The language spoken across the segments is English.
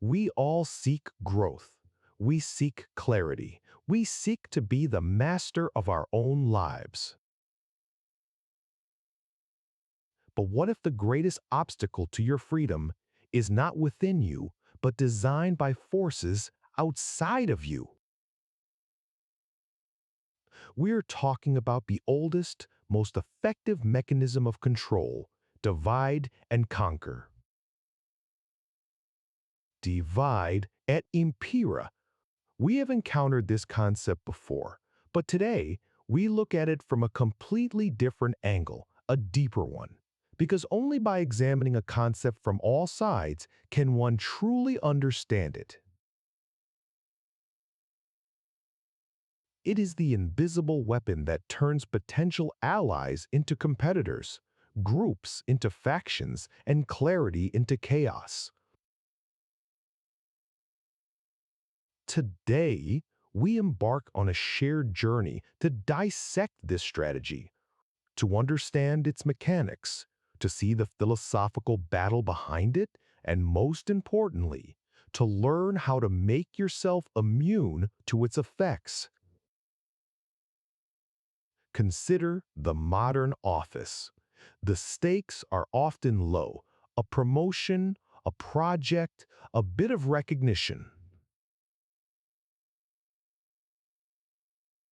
We all seek growth. We seek clarity. We seek to be the master of our own lives. But what if the greatest obstacle to your freedom is not within you, but designed by forces outside of you? We're talking about the oldest, most effective mechanism of control: divide and conquer. Divide et impera. We have encountered this concept before, but today we look at it from a completely different angle, a deeper one. Because only by examining a concept from all sides can one truly understand it. It is the invisible weapon that turns potential allies into competitors, groups into factions, and clarity into chaos. Today, we embark on a shared journey to dissect this strategy, to understand its mechanics, to see the philosophical battle behind it, and most importantly, to learn how to make yourself immune to its effects. Consider the modern office. The stakes are often low: a promotion, a project, a bit of recognition.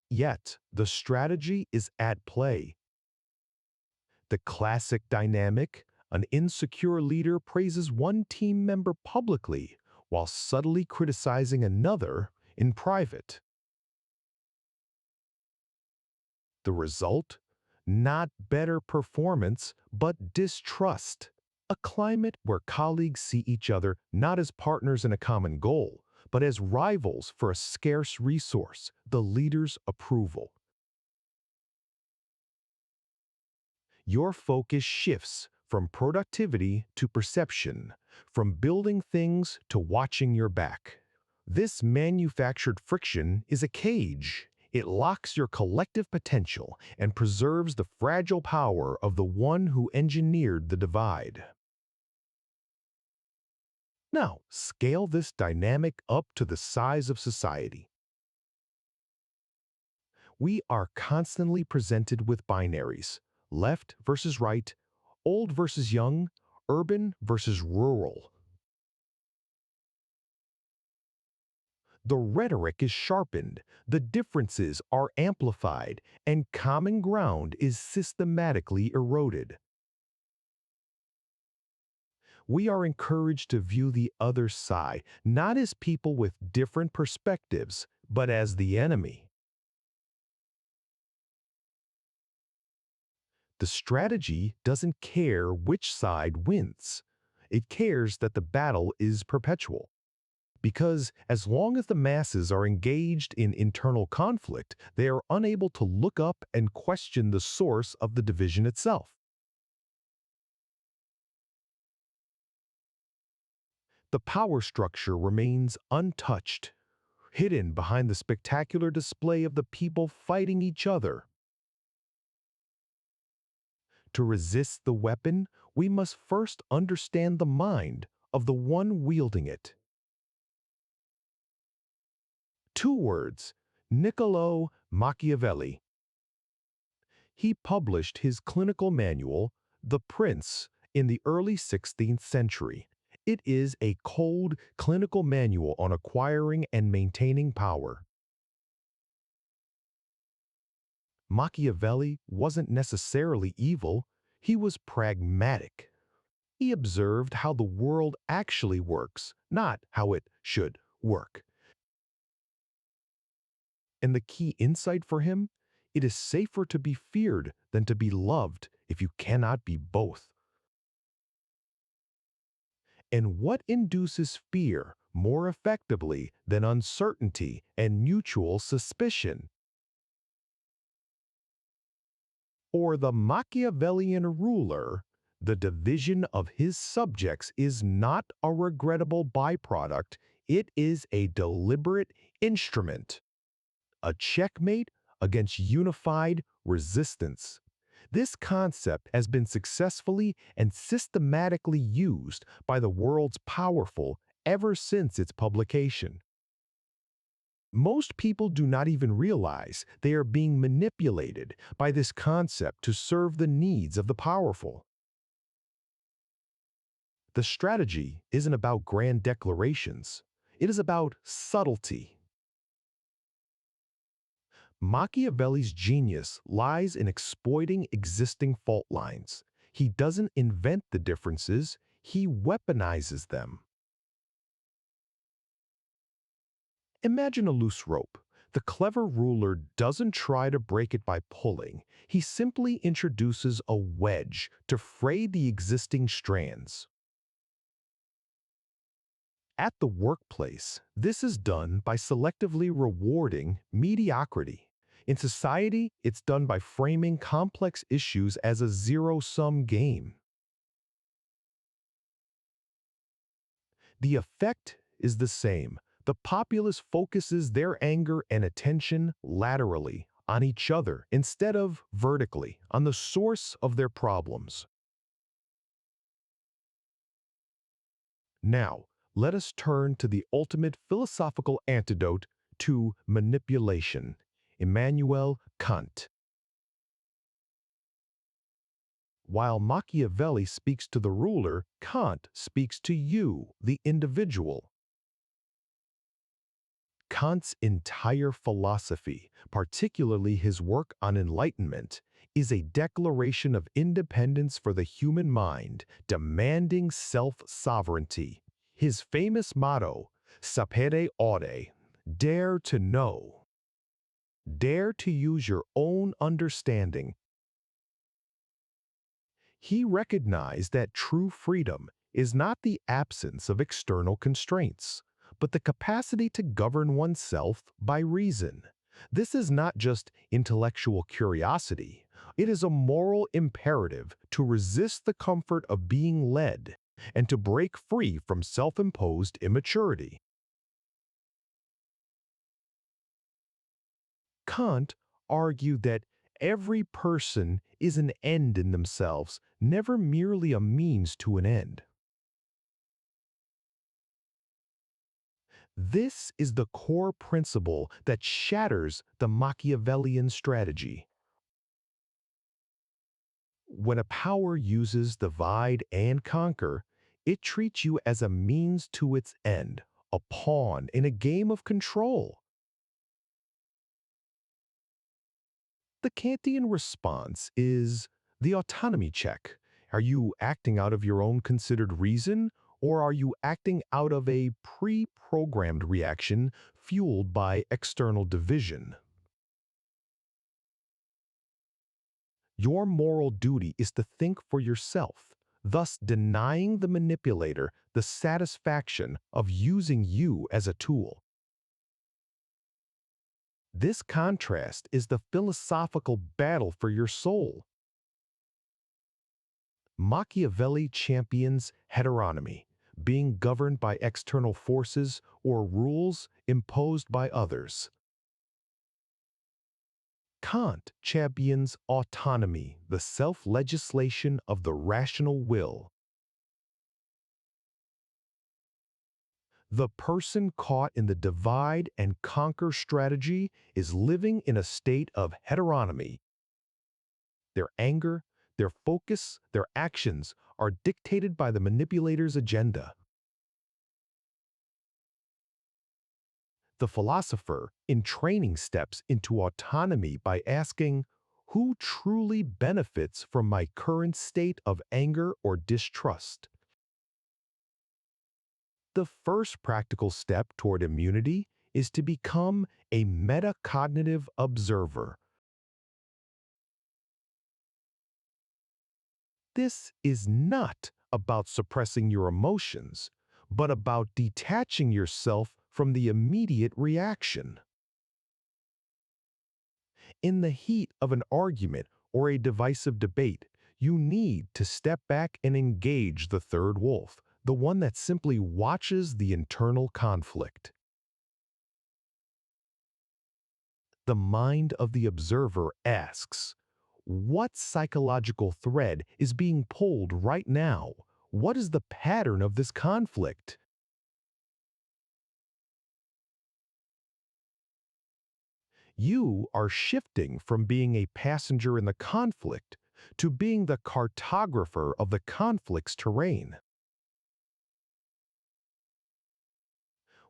Yet, the strategy is at play. The classic dynamic: an insecure leader praises one team member publicly while subtly criticizing another in private. The result? Not better performance, but distrust. A climate where colleagues see each other not as partners in a common goal, but as rivals for a scarce resource: the leader's approval. Your focus shifts from productivity to perception, from building things to watching your back. This manufactured friction is a cage. It locks your collective potential and preserves the fragile power of the one who engineered the divide. Now, scale this dynamic up to the size of society. We are constantly presented with binaries: left versus right, old versus young, urban versus rural. The rhetoric is sharpened, the differences are amplified, and common ground is systematically eroded. We are encouraged to view the other side not as people with different perspectives, but as the enemy. The strategy doesn't care which side wins. It cares that the battle is perpetual. Because as long as the masses are engaged in internal conflict, they are unable to look up and question the source of the division itself. The power structure remains untouched, hidden behind the spectacular display of the people fighting each other. To resist the weapon, we must first understand the mind of the one wielding it. Two words: Niccolo Machiavelli. He published his clinical manual, The Prince, in the early 16th century. It is a cold, clinical manual on acquiring and maintaining power. Machiavelli wasn't necessarily evil, he was pragmatic. He observed how the world actually works, not how it should work. And the key insight for him? It is safer to be feared than to be loved if you cannot be both. And what induces fear more effectively than uncertainty and mutual suspicion? Or the Machiavellian ruler, the division of his subjects is not a regrettable byproduct, it is a deliberate instrument. A checkmate against unified resistance. This concept has been successfully and systematically used by the world's powerful ever since its publication. Most people do not even realize they are being manipulated by this concept to serve the needs of the powerful. The strategy isn't about grand declarations. It is about subtlety. Machiavelli's genius lies in exploiting existing fault lines. He doesn't invent the differences, he weaponizes them. Imagine a loose rope. The clever ruler doesn't try to break it by pulling. He simply introduces a wedge to fray the existing strands. At the workplace, this is done by selectively rewarding mediocrity. In society, it's done by framing complex issues as a zero-sum game. The effect is the same. The populace focuses their anger and attention laterally on each other instead of vertically on the source of their problems. Now, let us turn to the ultimate philosophical antidote to manipulation, Immanuel Kant. While Machiavelli speaks to the ruler, Kant speaks to you, the individual. Kant's entire philosophy, particularly his work on enlightenment, is a declaration of independence for the human mind, demanding self-sovereignty. His famous motto, sapere aude, dare to know, dare to use your own understanding. He recognized that true freedom is not the absence of external constraints, but the capacity to govern oneself by reason. This is not just intellectual curiosity, it is a moral imperative to resist the comfort of being led and to break free from self-imposed immaturity. Kant argued that every person is an end in themselves, never merely a means to an end. This is the core principle that shatters the Machiavellian strategy. When a power uses divide and conquer, it treats you as a means to its end, a pawn in a game of control. The Kantian response is the autonomy check. Are you acting out of your own considered reason, or are you acting out of a pre-programmed reaction fueled by external division? Your moral duty is to think for yourself, thus denying the manipulator the satisfaction of using you as a tool. This contrast is the philosophical battle for your soul. Machiavelli champions heteronomy, being governed by external forces or rules imposed by others. Kant champions autonomy, the self-legislation of the rational will. The person caught in the divide and conquer strategy is living in a state of heteronomy. Their anger, their focus, their actions are dictated by the manipulator's agenda. The philosopher, in training, steps into autonomy by asking, who truly benefits from my current state of anger or distrust? The first practical step toward immunity is to become a metacognitive observer. This is not about suppressing your emotions, but about detaching yourself from the immediate reaction. In the heat of an argument or a divisive debate, you need to step back and engage the third wolf, the one that simply watches the internal conflict. The mind of the observer asks, what psychological thread is being pulled right now? What is the pattern of this conflict? You are shifting from being a passenger in the conflict to being the cartographer of the conflict's terrain.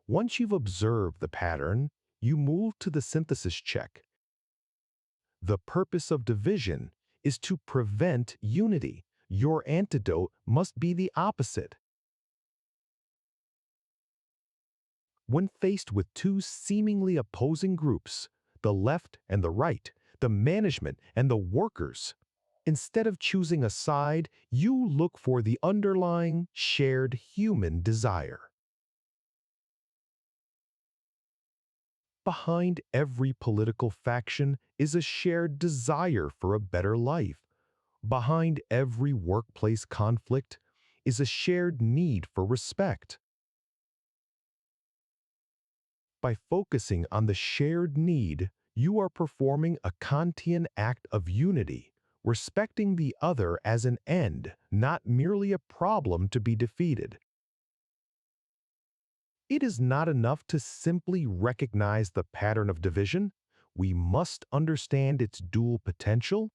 Once you've observed the pattern, you move to the synthesis check. The purpose of division is to prevent unity. Your antidote must be the opposite. When faced with two seemingly opposing groups, the left and the right, the management and the workers, instead of choosing a side, you look for the underlying shared human desire. Behind every political faction is a shared desire for a better life. Behind every workplace conflict is a shared need for respect. By focusing on the shared need, you are performing a Kantian act of unity, respecting the other as an end, not merely a problem to be defeated. It is not enough to simply recognize the pattern of division. We must understand its dual potential.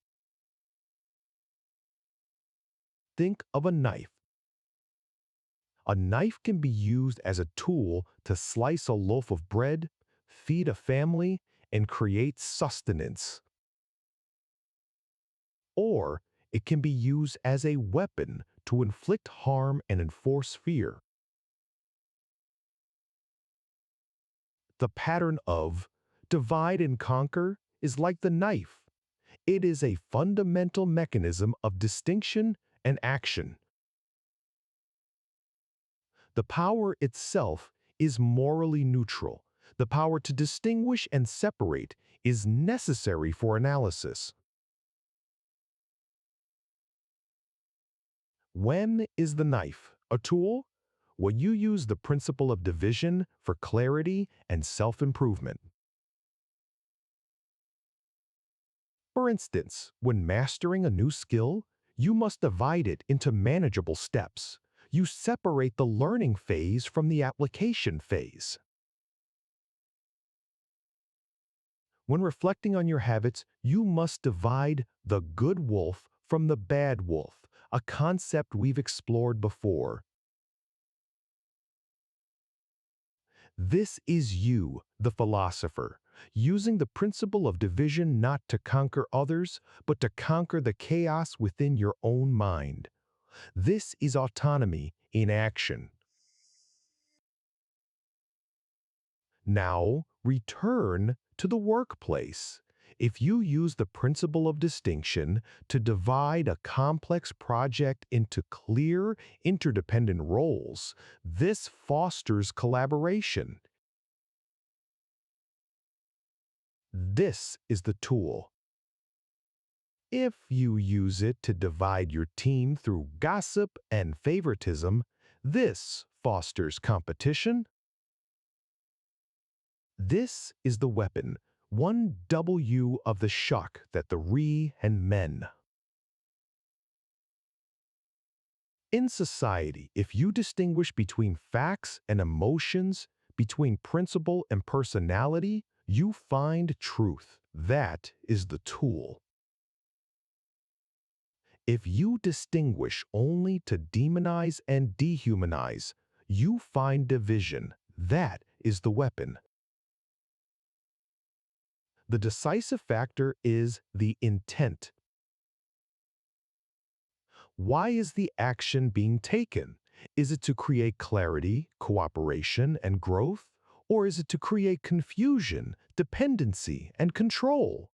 Think of a knife. A knife can be used as a tool to slice a loaf of bread, feed a family, and create sustenance. Or it can be used as a weapon to inflict harm and enforce fear. The pattern of divide and conquer is like the knife. It is a fundamental mechanism of distinction and action. The power itself is morally neutral. The power to distinguish and separate is necessary for analysis. When is the knife a tool? When you use the principle of division for clarity and self-improvement. For instance, when mastering a new skill, you must divide it into manageable steps. You separate the learning phase from the application phase. When reflecting on your habits, you must divide the good wolf from the bad wolf, a concept we've explored before. This is you, the philosopher, using the principle of division not to conquer others, but to conquer the chaos within your own mind. This is autonomy in action. Now, return to the workplace. If you use the principle of distinction to divide a complex project into clear, interdependent roles, this fosters collaboration. This is the tool. If you use it to divide your team through gossip and favoritism, this fosters competition. This is the weapon, one W of the shock that the re and men. In society, if you distinguish between facts and emotions, between principle and personality, you find truth. That is the tool. If you distinguish only to demonize and dehumanize, you find division. That is the weapon. The decisive factor is the intent. Why is the action being taken? Is it to create clarity, cooperation, and growth? Or is it to create confusion, dependency, and control?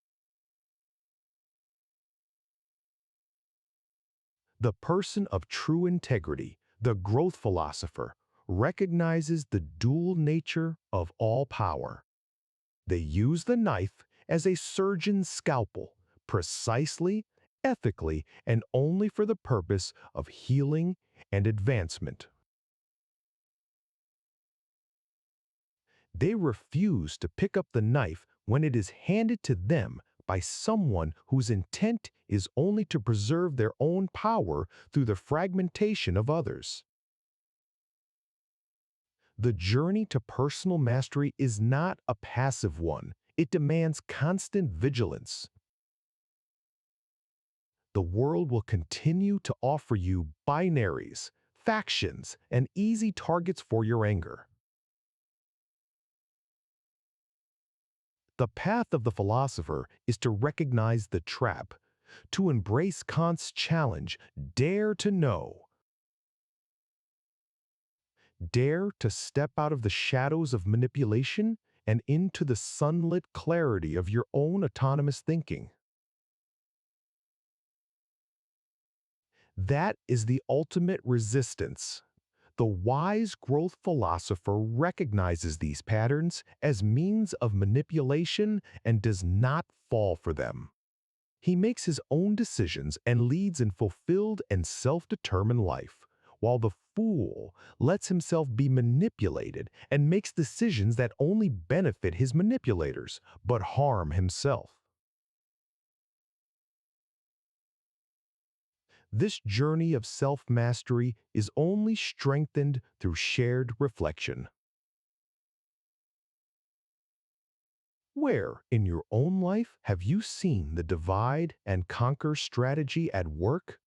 The person of true integrity, the growth philosopher, recognizes the dual nature of all power. They use the knife as a surgeon's scalpel, precisely, ethically, and only for the purpose of healing and advancement. They refuse to pick up the knife when it is handed to them by someone whose intent is only to preserve their own power through the fragmentation of others. The journey to personal mastery is not a passive one. It demands constant vigilance. The world will continue to offer you binaries, factions, and easy targets for your anger. The path of the philosopher is to recognize the trap, to embrace Kant's challenge, dare to know, dare to step out of the shadows of manipulation and into the sunlit clarity of your own autonomous thinking. That is the ultimate resistance. The wise growth philosopher recognizes these patterns as means of manipulation and does not fall for them. He makes his own decisions and leads in fulfilled and self-determined life, while the fool lets himself be manipulated and makes decisions that only benefit his manipulators but harm himself. This journey of self-mastery is only strengthened through shared reflection. Where in your own life have you seen the divide and conquer strategy at work?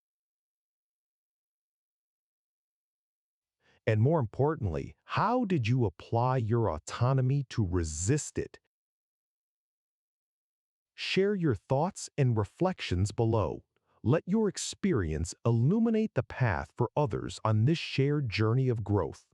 And more importantly, how did you apply your autonomy to resist it? Share your thoughts and reflections below. Let your experience illuminate the path for others on this shared journey of growth.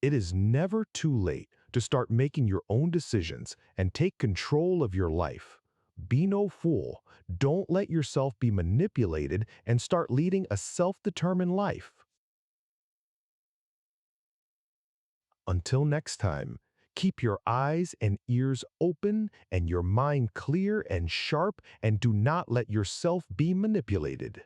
It is never too late to start making your own decisions and take control of your life. Be no fool. Don't let yourself be manipulated and start leading a self-determined life. Until next time, keep your eyes and ears open and your mind clear and sharp, and do not let yourself be manipulated.